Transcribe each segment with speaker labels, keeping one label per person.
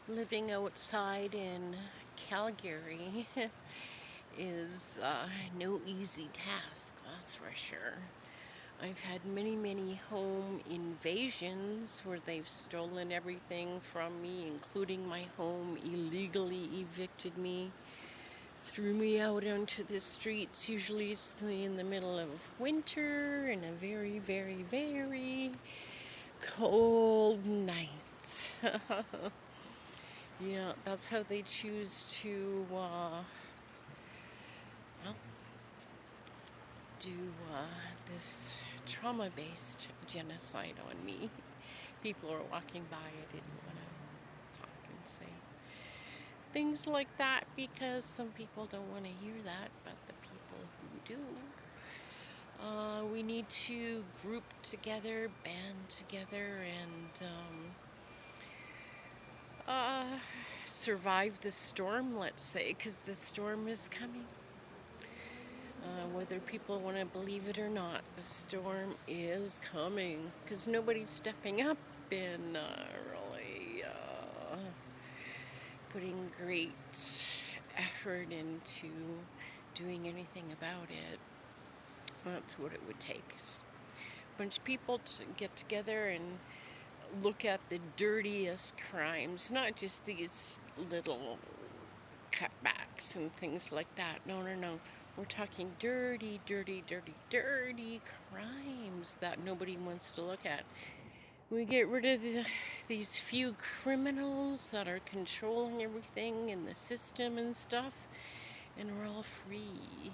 Speaker 1: Living outside in Calgary is no easy task, that's for sure. I've had many home invasions where they've stolen everything from me, including my home, illegally evicted me, threw me out onto the streets. Usually it's in the middle of winter and a very cold night. Yeah, that's how they choose to well, do this trauma-based genocide on me. People are walking by. I didn't want to talk and say things like that because some people don't want to hear that, but the people who do, we need to group together, band together, and survive the storm, let's say, because the storm is coming. Whether people want to believe it or not, the storm is coming because nobody's stepping up and really putting great effort into doing anything about it. That's what it would take. A bunch of people to get together and look at the dirtiest crimes, not just these little cutbacks and things like that. No. We're talking dirty crimes that nobody wants to look at. We get rid of these few criminals that are controlling everything in the system and stuff, and we're all free.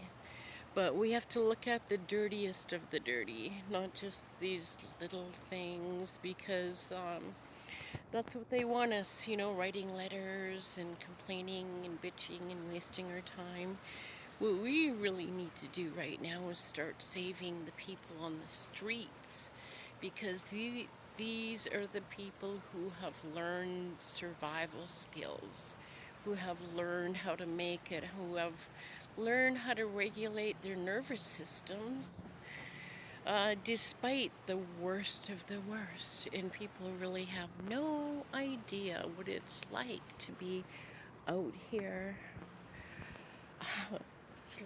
Speaker 1: But we have to look at the dirtiest of the dirty, not just these little things, because that's what they want us, writing letters and complaining and bitching and wasting our time. What we really need to do right now is start saving the people on the streets because these are the people who have learned survival skills, who have learned how to make it, who have learned how to regulate their nervous systems despite the worst of the worst. And people really have no idea what it's like to be out here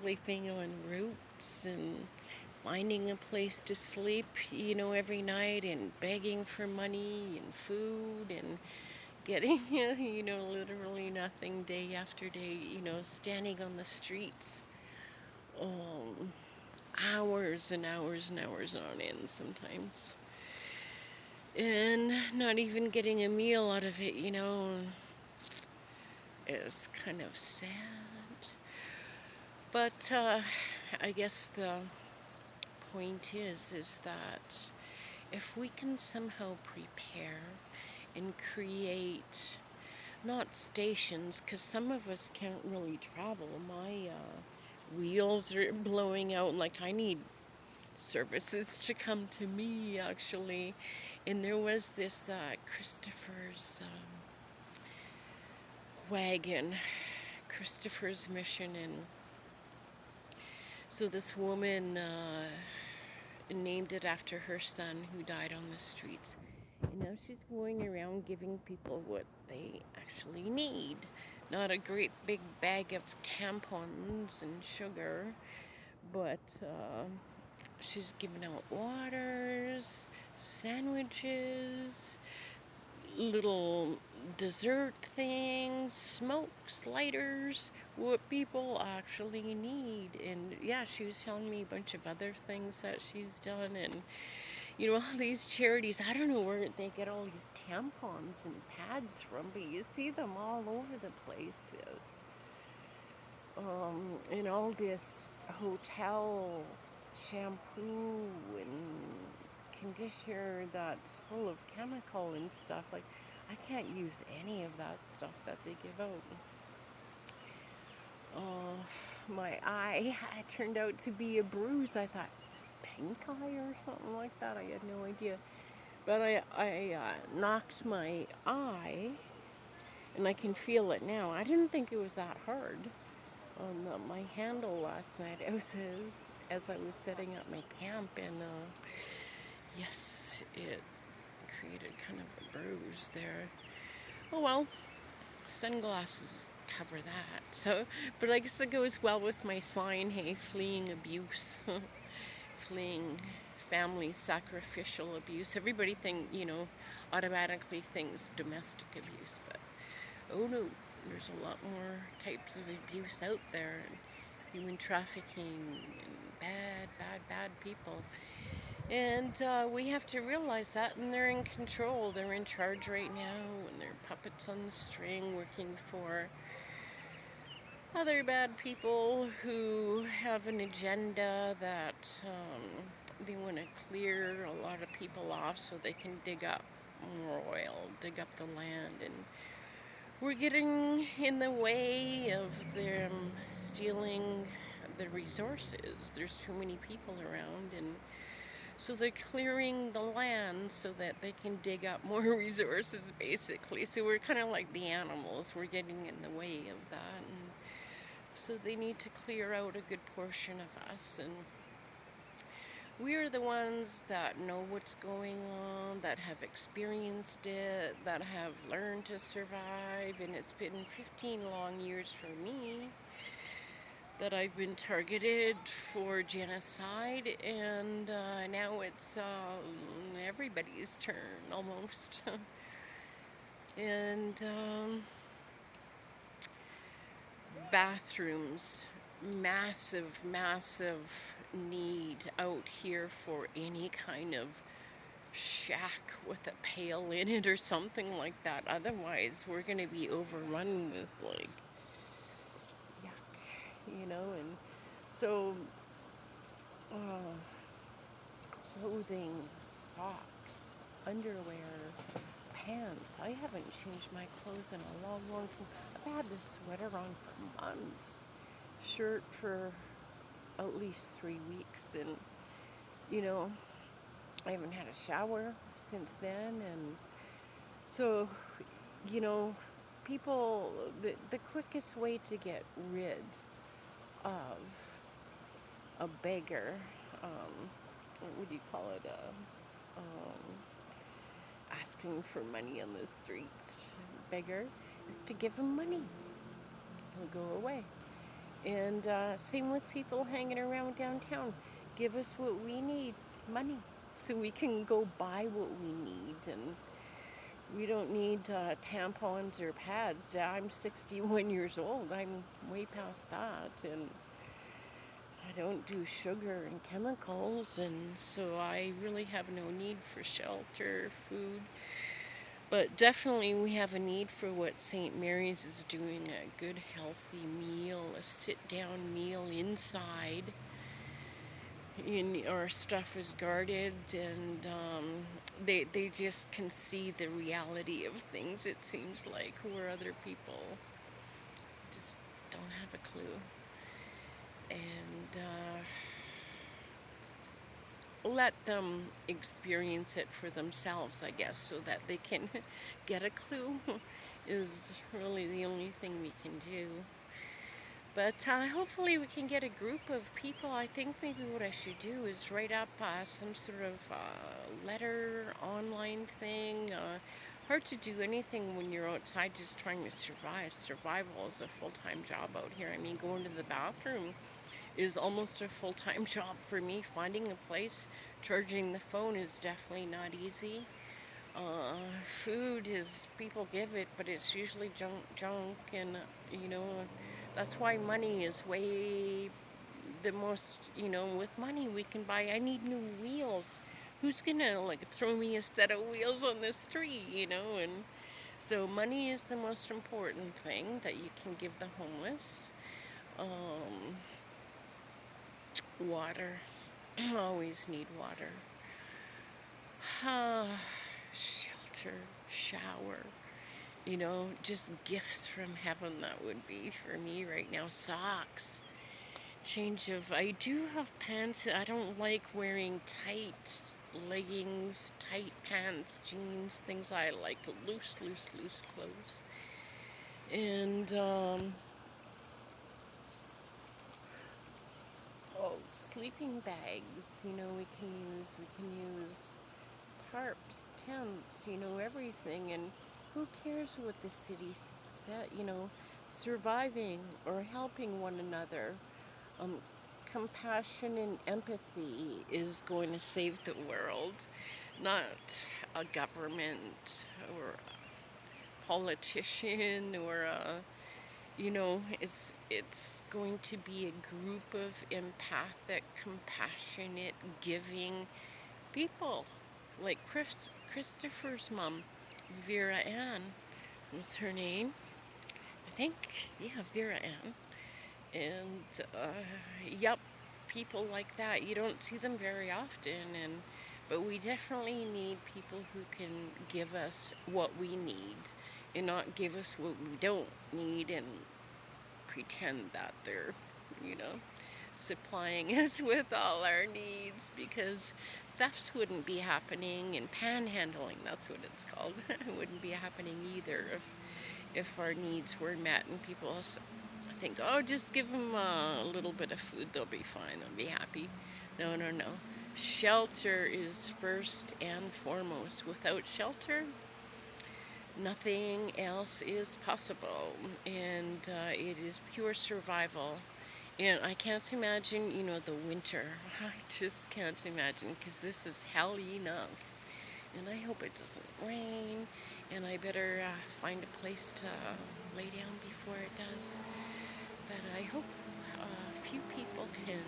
Speaker 1: sleeping on roofs and finding a place to sleep, every night and begging for money and food and getting, literally nothing day after day, standing on the streets. Um, Hours and hours on end sometimes. And not even getting a meal out of it, is kind of sad. But I guess the point is that if we can somehow prepare and create not stations, because some of us can't really travel. My wheels are blowing out. Like, I need services to come to me, actually. And there was this Christopher's wagon, Christopher's mission, and so this woman named it after her son who died on the streets. And now she's going around giving people what they actually need. Not a great big bag of tampons and sugar, but she's giving out waters, sandwiches, little dessert things, smokes, lighters, what people actually need. And yeah, she was telling me a bunch of other things that she's done. And all these charities, I don't know where they get all these tampons and pads from, but you see them all over the place. And all this hotel shampoo and conditioner that's full of chemical and stuff. Like, I can't use any of that stuff that they give out. My eye turned out to be a bruise. I thought, is it pink eye or something like that? I had no idea. But I knocked my eye, and I can feel it now. I didn't think it was that hard on my handle last night. It was as I was setting up my camp, and yes, it created kind of a bruise there. Oh well, sunglasses cover that. So, but I guess it goes well with my sign, hey, fleeing abuse, fleeing family sacrificial abuse. Everybody automatically thinks domestic abuse, but oh no, there's a lot more types of abuse out there, and human trafficking, and bad people. And we have to realize that, and they're in control. They're in charge right now, and they're puppets on the string working for other bad people who have an agenda that they want to clear a lot of people off so they can dig up more oil, dig up the land, and we're getting in the way of them stealing the resources. There's too many people around, and so they're clearing the land so that they can dig up more resources, basically. So we're kind of like the animals. We're getting in the way of that. And so they need to clear out a good portion of us. And we're the ones that know what's going on, that have experienced it, that have learned to survive. And it's been 15 long years for me that I've been targeted for genocide, and now it's everybody's turn almost. And bathrooms, massive need out here for any kind of shack with a pail in it or something like that. Otherwise, we're going to be overrun with like yuck, and so clothing, socks, underwear, pants. I haven't changed my clothes in a long time. I've had this sweater on for months, shirt for at least 3 weeks, and I haven't had a shower since then. And so people, the quickest way to get rid of a beggar, what would you call it, asking for money on the streets, beggar, is to give him money. He'll go away. And same with people hanging around downtown. Give us what we need, money, so we can go buy what we need. And we don't need tampons or pads. I'm 61 years old. I'm way past that. And I don't do sugar and chemicals. And so I really have no need for shelter, food. But definitely we have a need for what St. Mary's is doing, a good healthy meal, a sit-down meal inside. Our stuff is guarded, and they just can see the reality of things, it seems like, where other people just don't have a clue. And let them experience it for themselves, I guess, so that they can get a clue is really the only thing we can do. But hopefully we can get a group of people. I think maybe what I should do is write up some sort of letter, online thing. Hard to do anything when you're outside just trying to survive. Survival is a full-time job out here. I mean, going to the bathroom is almost a full-time job for me. Finding a place, charging the phone is definitely not easy. Food is, people give it, but it's usually junk, and that's why money is way the most, with money we can buy. I need new wheels. Who's gonna throw me a set of wheels on the street, and so money is the most important thing that you can give the homeless. Water. Always need water. Shelter, shower, just gifts from heaven. That would be for me right now. Socks, I do have pants. I don't like wearing tight leggings, tight pants, jeans, things. I like loose clothes. And sleeping bags, we can use tarps, tents, everything. And Who cares what the city said? Surviving or helping one another. Um, Compassion and empathy is going to save the world, not a government or a politician or it's going to be a group of empathic, compassionate, giving people like Christopher's mom, Vera Ann was her name. I think, yeah, Vera Ann. And yep, people like that. You don't see them very often, but we definitely need people who can give us what we need and not give us what we don't need and pretend that they're, you know, supplying us with all our needs, because thefts wouldn't be happening, and panhandling, that's what it's called, wouldn't be happening either if our needs were met and people think, oh, just give them a little bit of food, they'll be fine, they'll be happy. No, no, no. Shelter is first and foremost. Without shelter, nothing else is possible, and it is pure survival. And I can't imagine, the winter. I just can't imagine, because this is hell enough. And I hope it doesn't rain, and I better find a place to lay down before it does. But I hope a few people can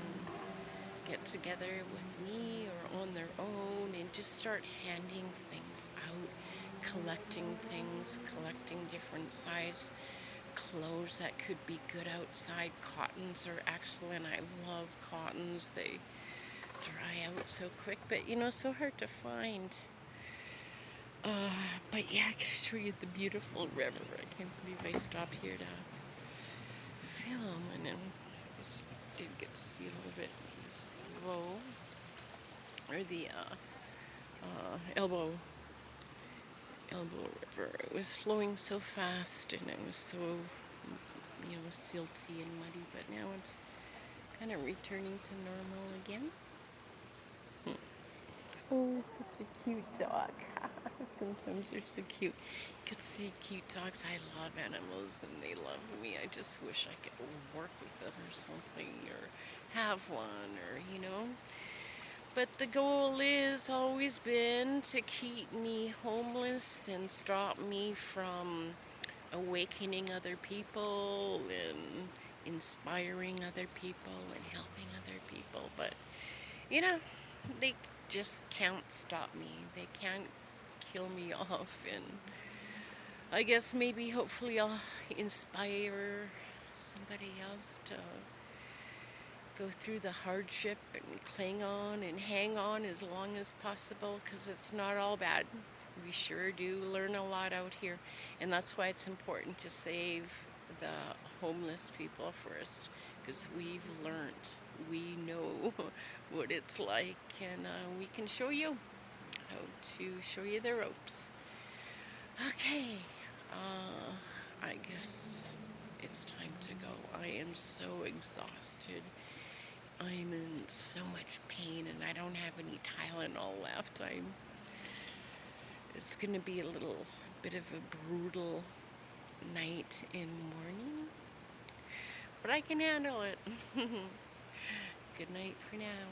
Speaker 1: get together with me or on their own and just start handing things out, collecting things, collecting different size clothes that could be good outside. Cottons are excellent. I love cottons. They dry out so quick, but so hard to find. But yeah, I can show you the beautiful river. I can't believe I stopped here to film, and then I did get to see a little bit slow, or the Elbow River. It was flowing so fast, and it was so silty and muddy, but now it's kind of returning to normal again. Oh, such a cute dog. Sometimes they're so cute. You could see cute dogs. I love animals and they love me. I just wish I could work with them or something, or have one, or. But the goal is always been to keep me homeless and stop me from awakening other people and inspiring other people and helping other people. But, they just can't stop me. They can't kill me off. And I guess maybe hopefully I'll inspire somebody else to go through the hardship and cling on and hang on as long as possible, because it's not all bad. We sure do learn a lot out here, and that's why it's important to save the homeless people first, because we've learned, we know what it's like, and we can show you how to show you the ropes. Okay, I guess it's time to go. I am so exhausted. I'm in so much pain, and I don't have any Tylenol left. It's gonna be a little bit of a brutal night and morning, but I can handle it. Good night for now.